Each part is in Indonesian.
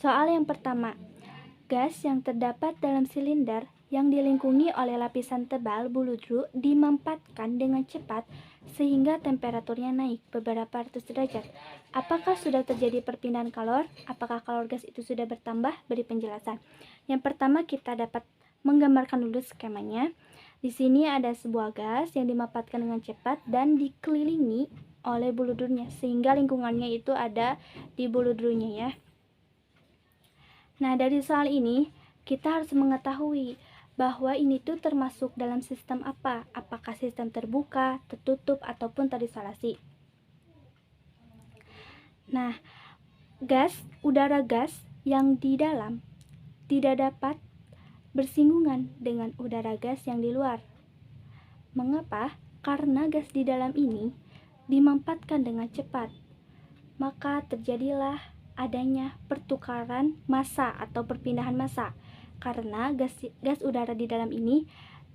Soal yang pertama, gas yang terdapat dalam silinder yang dilingkungi oleh lapisan tebal buludru dimampatkan dengan cepat sehingga temperaturnya naik beberapa ratus derajat. Apakah sudah terjadi perpindahan kalor? Apakah kalor gas itu sudah bertambah? Beri penjelasan. Yang pertama, kita dapat menggambarkan dulu skemanya. Di sini ada sebuah gas yang dimampatkan dengan cepat dan dikelilingi oleh buludrunya sehingga lingkungannya itu ada di buludrunya ya. Nah, dari soal ini kita harus mengetahui bahwa ini tuh termasuk dalam sistem apa? Apakah sistem terbuka, tertutup, ataupun terisolasi? Nah, udara gas yang di dalam tidak dapat bersinggungan dengan udara gas yang di luar. Mengapa? Karena gas di dalam ini dimampatkan dengan cepat. Maka terjadilah adanya pertukaran massa atau perpindahan massa karena gas udara di dalam ini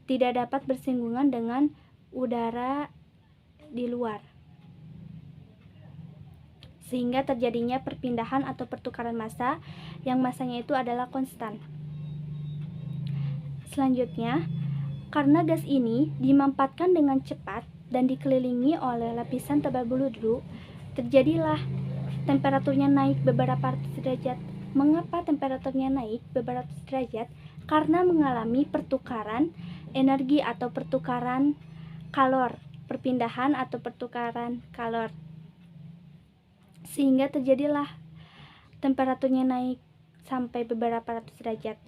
tidak dapat bersinggungan dengan udara di luar, sehingga terjadinya perpindahan atau pertukaran massa yang massanya itu adalah konstan. Selanjutnya, karena gas ini dimampatkan dengan cepat dan dikelilingi oleh lapisan tebal buludru, terjadilah temperaturnya naik beberapa ratus derajat. Mengapa temperaturnya naik beberapa ratus derajat? Karena mengalami pertukaran energi atau pertukaran kalor, perpindahan atau pertukaran kalor. Sehingga terjadilah temperaturnya naik sampai beberapa ratus derajat.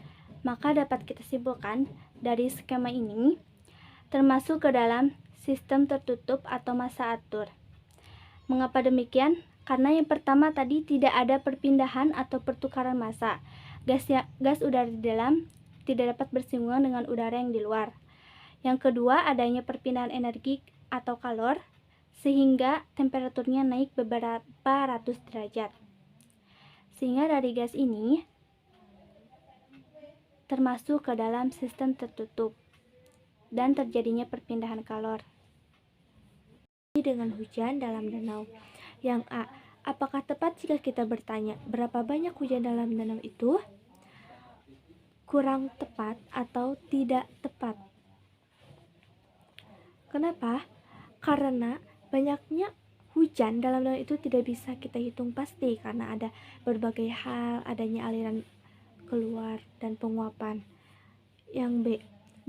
Maka dapat kita simpulkan dari skema ini termasuk ke dalam sistem tertutup atau massa atur. Mengapa demikian? Karena yang pertama tadi tidak ada perpindahan atau pertukaran massa. Gas udara di dalam tidak dapat bersinggungan dengan udara yang di luar. Yang kedua, adanya perpindahan energi atau kalor sehingga temperaturnya naik beberapa ratus derajat. Sehingga dari gas ini termasuk ke dalam sistem tertutup dan terjadinya perpindahan kalor. Dengan hujan dalam danau. Yang A, apakah tepat jika kita bertanya berapa banyak hujan dalam danau itu? Kurang tepat atau tidak tepat. Kenapa? Karena banyaknya hujan dalam danau itu tidak bisa kita hitung pasti karena ada berbagai hal, adanya aliran keluar dan penguapan. Yang B,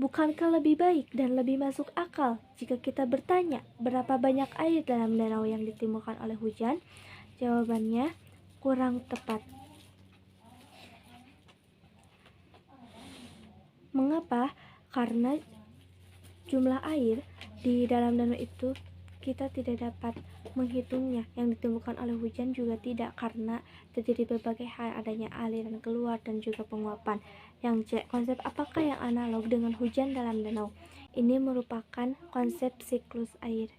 bukankah lebih baik dan lebih masuk akal jika kita bertanya berapa banyak air dalam danau yang ditimbulkan oleh hujan? Jawabannya kurang tepat. Mengapa? Karena jumlah air di dalam danau itu kita tidak dapat menghitungnya. Yang ditemukan oleh hujan juga tidak karena terjadi berbagai hal, adanya aliran keluar dan juga penguapan. Yang C, konsep apakah yang analog dengan hujan dalam danau? Ini merupakan konsep siklus air.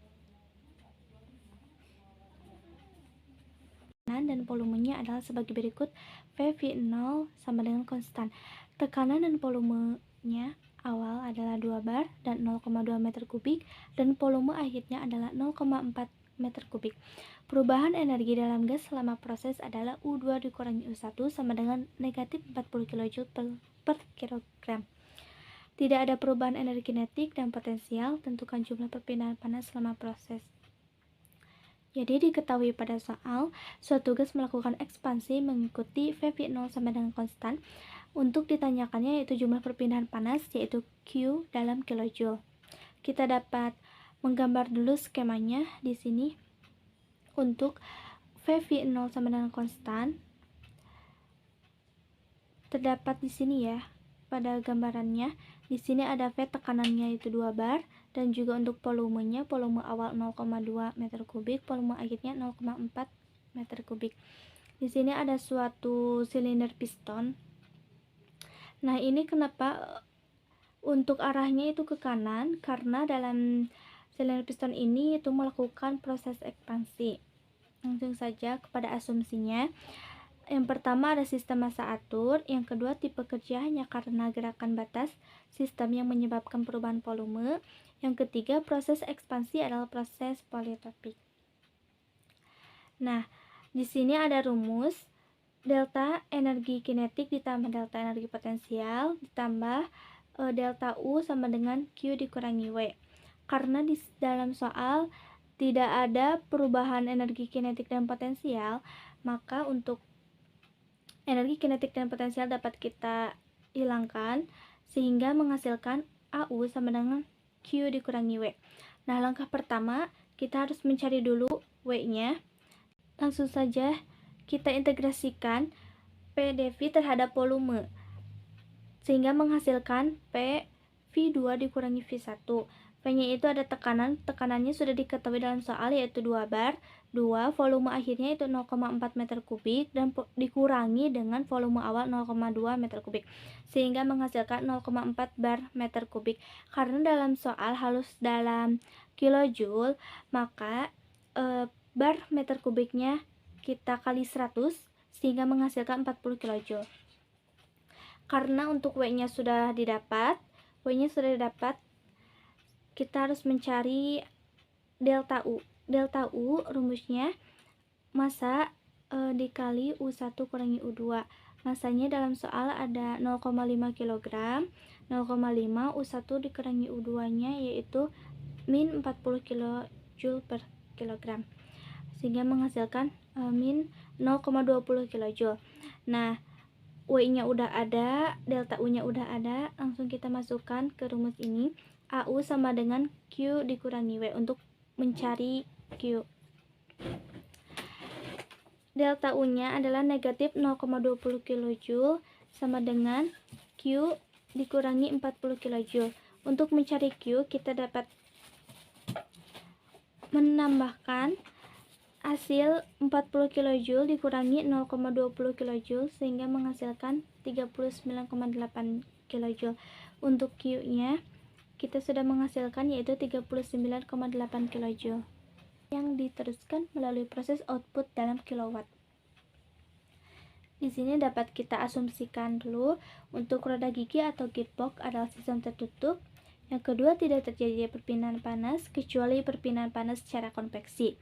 Dan volumenya adalah sebagai berikut. PV0 sama dengan konstan. Tekanan dan volumenya awal adalah 2 bar dan 0,2 meter kubik dan volume akhirnya adalah 0,4 meter kubik. Perubahan energi dalam gas selama proses adalah U2 dikurangi U1 sama dengan negatif 40 kJ per kilogram. Tidak ada perubahan energi kinetik dan potensial. Tentukan jumlah perpindahan panas selama proses. Jadi diketahui pada soal, suatu gas melakukan ekspansi mengikuti PV0 sama dengan konstan. Untuk ditanyakannya yaitu jumlah perpindahan panas yaitu Q dalam kilojoule. Kita dapat menggambar dulu skemanya di sini. Untuk PV0 sama dengan konstan terdapat di sini ya. Pada gambarannya di sini ada V, tekanannya itu 2 bar dan juga untuk volumenya, volume awal 0,2 meter kubik, volume akhirnya 0,4 meter kubik. Di sini ada suatu silinder piston. Nah, ini kenapa untuk arahnya itu ke kanan? Karena dalam silinder piston ini itu melakukan proses ekspansi. Langsung saja kepada asumsinya. Yang pertama ada sistem massa atur, yang kedua tipe kerja hanya karena gerakan batas sistem yang menyebabkan perubahan volume, yang ketiga proses ekspansi adalah proses poliotropik. Nah, di sini ada rumus delta energi kinetik ditambah delta energi potensial ditambah delta U sama dengan Q dikurangi W. Karena di dalam soal tidak ada perubahan energi kinetik dan potensial, maka untuk energi kinetik dan potensial dapat kita hilangkan sehingga menghasilkan AU sama dengan Q dikurangi W. Nah, langkah pertama kita harus mencari dulu W-nya. Langsung saja kita integrasikan P dV terhadap volume sehingga menghasilkan P V2 dikurangi V1. P-nya itu ada tekanan, tekanannya sudah diketahui dalam soal yaitu 2 bar, 2 volume akhirnya itu 0,4 meter kubik dan dikurangi dengan volume awal 0,2 meter kubik sehingga menghasilkan 0,4 bar meter kubik. Karena dalam soal harus dalam kilojoule, maka bar meter kubiknya kita kali 100 sehingga menghasilkan 40 kilojoule. Karena untuk W-nya sudah didapat, kita harus mencari delta U. Delta U rumusnya massa dikali U1 kurangi U2. Massanya dalam soal ada 0,5 kg, 0,5 U1 dikurangi U2-nya yaitu min 40 kJ per kilogram. Sehingga menghasilkan min 0,20 kJ. Nah, W-nya udah ada, delta U-nya udah ada, langsung kita masukkan ke rumus ini. AU sama dengan Q dikurangi W untuk mencari Q. Delta U-nya adalah negatif 0,20 kJ sama dengan Q dikurangi 40 kJ. Untuk mencari Q, kita dapat menambahkan hasil 40 kJ dikurangi 0,20 kJ sehingga menghasilkan 39,8 kJ. Untuk Q-nya kita sudah menghasilkan yaitu 39,8 kJ yang diteruskan melalui proses output dalam kilowatt. Di sini dapat kita asumsikan dulu untuk roda gigi atau gearbox adalah sistem tertutup. Yang kedua, tidak terjadi perpindahan panas kecuali perpindahan panas secara konveksi.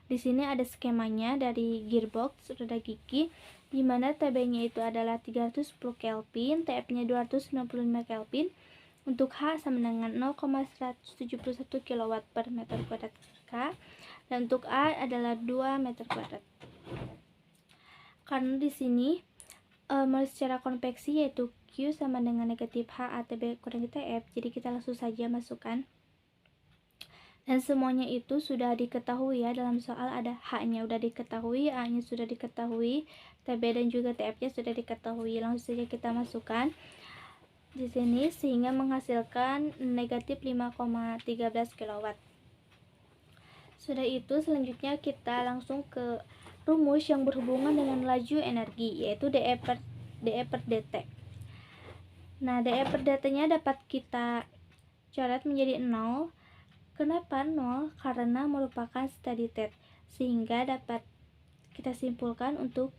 Di sini ada skemanya dari gearbox roda gigi di mana TB-nya itu adalah 310 Kelvin, TF-nya 295 Kelvin. Untuk H sama dengan 0,171 kW per meter kuadrat K, dan untuk A adalah 2 meter kuadrat. Karena di sini melalui secara konveksi yaitu Q sama dengan negatif H ATB kurangi TF, jadi kita langsung saja masukkan. Dan semuanya itu sudah diketahui ya, dalam soal ada H-nya udah diketahui, A-nya sudah diketahui, TB dan juga TF-nya sudah diketahui. Langsung saja kita masukkan di sini sehingga menghasilkan negatif 5,13 kW. Sudah itu, selanjutnya kita langsung ke rumus yang berhubungan dengan laju energi yaitu DE per dt. Nah, DE per dt-nya dapat kita coret menjadi 0. Kenapa 0? Karena merupakan steady state, sehingga dapat kita simpulkan untuk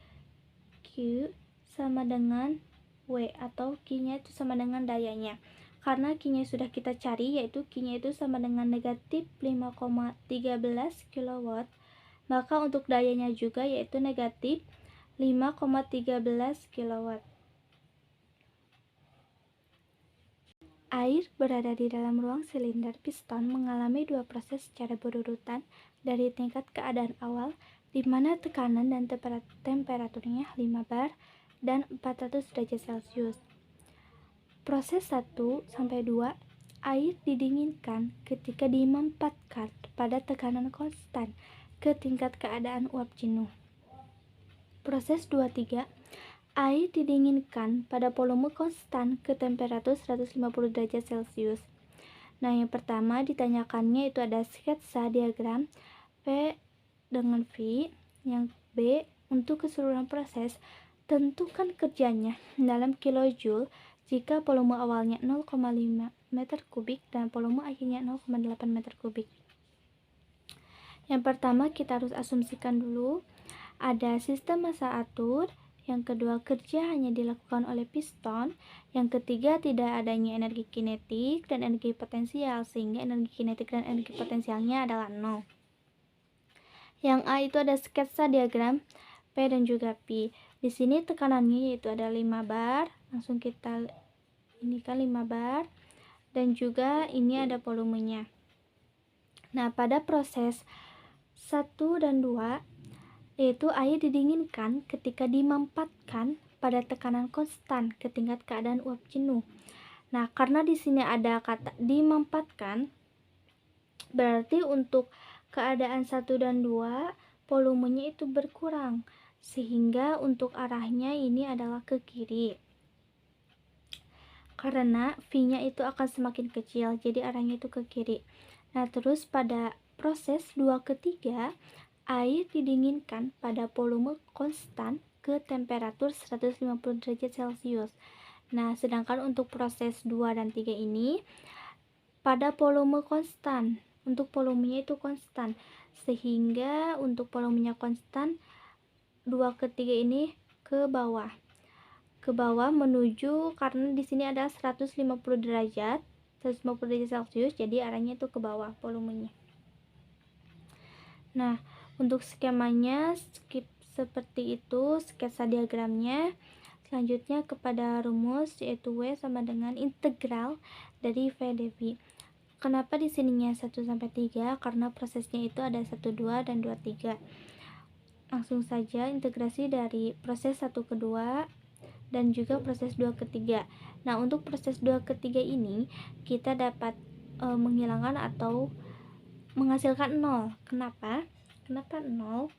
Q sama dengan W atau Q-nya itu sama dengan dayanya. Karena Q-nya sudah kita cari yaitu Q-nya itu sama dengan negatif 5,13 kW, maka untuk dayanya juga yaitu negatif 5,13 kW. Air berada di dalam ruang silinder piston mengalami dua proses secara berurutan dari tingkat keadaan awal di mana tekanan dan temperaturnya 5 bar dan 400 derajat Celcius. Proses 1-2, air didinginkan ketika dimanfaatkan pada tekanan konstan ke tingkat keadaan uap jenuh. Proses 2-3, air didinginkan pada volume konstan ke temperatur 150 derajat Celcius. Nah, yang pertama ditanyakannya itu ada sketsa diagram P dengan V. Yang B, untuk keseluruhan proses tentukan kerjanya dalam kilojoule jika volume awalnya 0,5 meter kubik dan volume akhirnya 0,8 meter kubik. Yang pertama kita harus asumsikan dulu ada sistem massa atur. Yang kedua, kerja hanya dilakukan oleh piston. Yang ketiga, tidak adanya energi kinetik dan energi potensial sehingga energi kinetik dan energi potensialnya adalah 0. Yang A itu ada sketsa diagram P dan juga pi. Di sini tekanannya yaitu ada 5 bar. Langsung kita ini kan 5 bar, dan juga ini ada volumenya. Nah, pada proses 1 dan 2 yaitu air didinginkan ketika dimampatkan pada tekanan konstan ke tingkat keadaan uap jenuh. Nah, karena di sini ada kata dimampatkan, berarti untuk keadaan 1 dan 2 volumenya itu berkurang, sehingga untuk arahnya ini adalah ke kiri. Karena V-nya itu akan semakin kecil, jadi arahnya itu ke kiri. Nah, terus pada proses 2 ketiga, air didinginkan pada volume konstan ke temperatur 150 derajat Celcius. Nah, sedangkan untuk proses 2 dan 3 ini pada volume konstan. Untuk volumenya itu konstan. Sehingga untuk volumenya konstan, 2 ketiga ini ke bawah. Ke bawah menuju, karena di sini ada 150 derajat Celcius, jadi arahnya itu ke bawah volumenya. Nah, untuk skemanya seperti itu sketsa diagramnya. Selanjutnya kepada rumus, yaitu W sama dengan integral dari V dV. Kenapa di sininya 1 sampai 3? Karena prosesnya itu ada 1, 2 dan 2, 3. Langsung saja integrasi dari proses 1 ke 2 dan juga proses 2 ke 3. Nah, untuk proses 2 ke 3 ini kita dapat menghilangkan atau menghasilkan 0. Kenapa? Kenapa 0?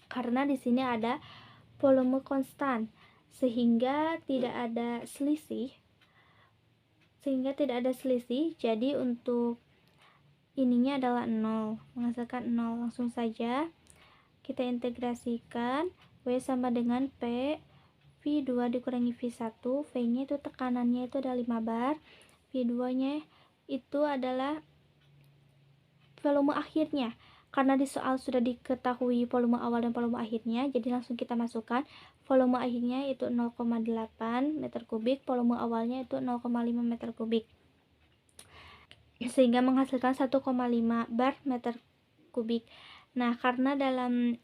Karena di sini ada volume konstan, sehingga tidak ada selisih. Jadi untuk ininya adalah 0, menghasilkan 0. Langsung saja kita integrasikan. W sama dengan P V2 dikurangi V1. V-nya itu tekanannya itu ada 5 bar. V2-nya itu adalah volume akhirnya. Karena di soal sudah diketahui volume awal dan volume akhirnya, jadi langsung kita masukkan. Volume akhirnya itu 0,8 meter kubik, volume awalnya itu 0,5 meter kubik. Sehingga menghasilkan 1,5 bar meter kubik. Nah, karena dalam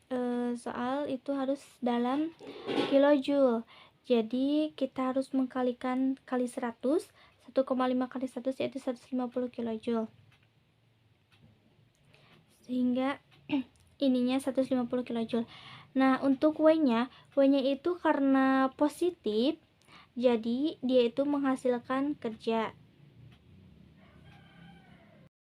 soal itu harus dalam kilojoule, jadi kita harus mengkalikan kali 100. 1,5 kali 100 yaitu 150 kilojoule, sehingga ininya 150 kilojoule. Nah, untuk W-nya itu karena positif, jadi dia itu menghasilkan kerja.